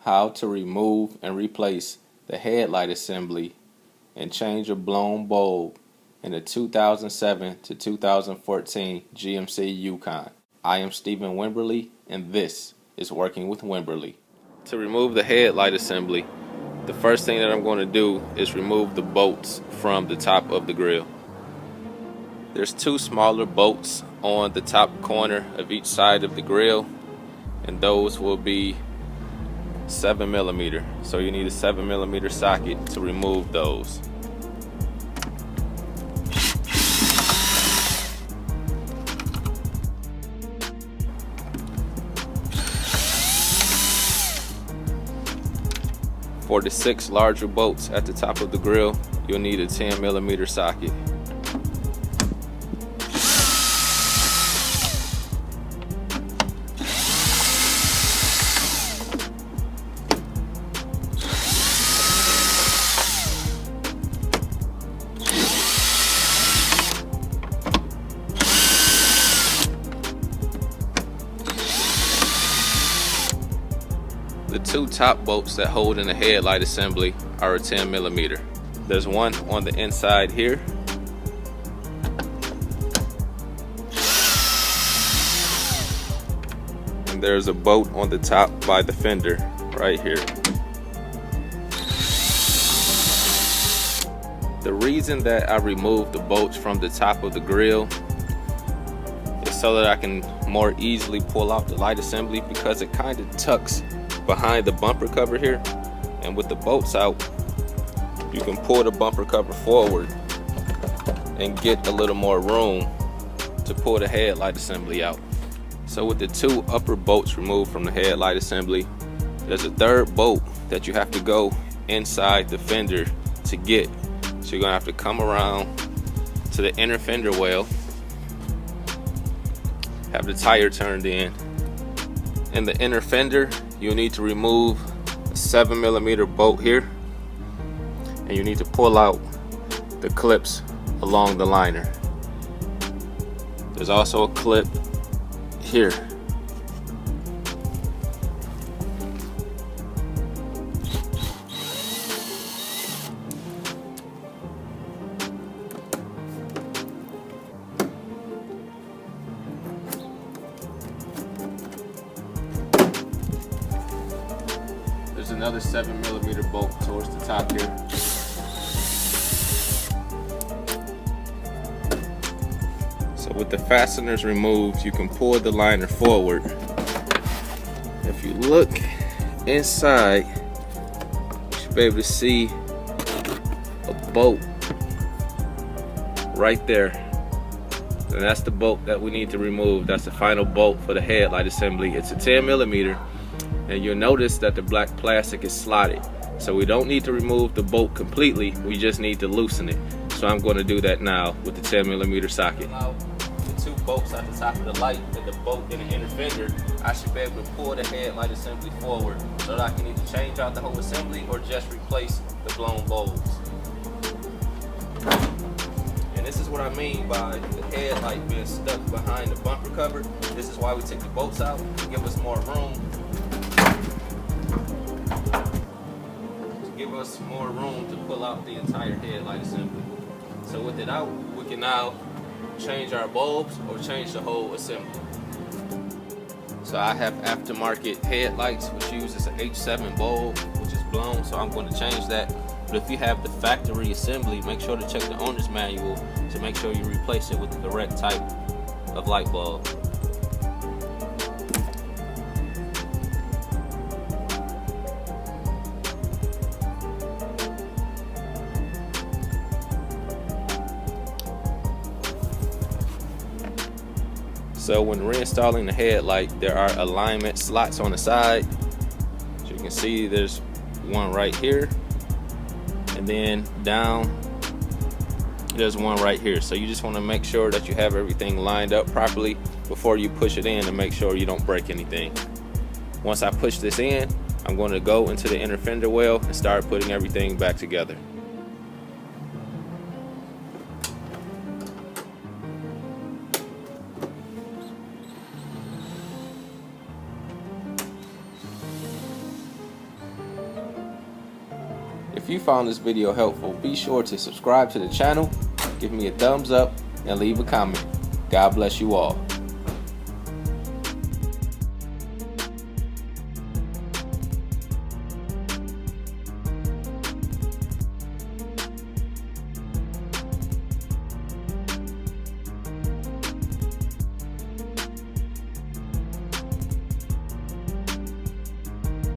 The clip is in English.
how to remove and replace the headlight assembly and change a blown bulb in a 2007 to 2014 GMC Yukon. I am Stephen Wimberley, and this is Working with Wimberley. To remove the headlight assembly, the first thing that I'm going to do is remove the bolts from the top of the grill. There's two smaller bolts on the top corner of each side of the grill, and those will be 7mm. So you need a 7mm socket to remove those. For the 6 larger bolts at the top of the grill, you'll need a 10mm socket. The two top bolts that hold in the headlight assembly are a 10mm. There's one on the inside here, and there's a bolt on the top by the fender right here. The reason that I removed the bolts from the top of the grill is so that I can more easily pull out the light assembly, because it kind of tucks behind the bumper cover here, and with the bolts out you can pull the bumper cover forward and get a little more room to pull the headlight assembly out. So with the two upper bolts removed from the headlight assembly, there's a third bolt that you have to go inside the fender to get. So you're gonna have to come around to the inner fender well, have the tire turned in the inner fender. You'll need to remove a 7mm bolt here, and you need to pull out the clips along the liner. There's also a clip here. There's another 7mm bolt towards the top here. So with the fasteners removed, you can pull the liner forward. If you look inside, you should be able to see a bolt right there. And that's the bolt that we need to remove. That's the final bolt for the headlight assembly. It's a 10mm. And you'll notice that the black plastic is slotted. So we don't need to remove the bolt completely, we just need to loosen it. So I'm going to do that now with the 10mm socket. Now, the two bolts at the top of the light and the bolt in the inner fender, I should be able to pull the headlight assembly forward so that I can either change out the whole assembly or just replace the blown bulbs. And this is what I mean by the headlight being stuck behind the bumper cover. This is why we take the bolts out, to give us more room. To pull out the entire headlight assembly. So with it out, we can now change our bulbs or change the whole assembly. So I have aftermarket headlights which uses an H7 bulb, which is blown, so I'm going to change that. But if you have the factory assembly, make sure to check the owner's manual to make sure you replace it with the correct type of light bulb. So when reinstalling the headlight, there are alignment slots on the side. So you can see there's one right here, and then down there's one right here. So you just want to make sure that you have everything lined up properly before you push it in, and make sure you don't break anything. Once I push this in, I'm going to go into the inner fender well and start putting everything back together. If you found this video helpful, be sure to subscribe to the channel, give me a thumbs up, and leave a comment. God bless you all.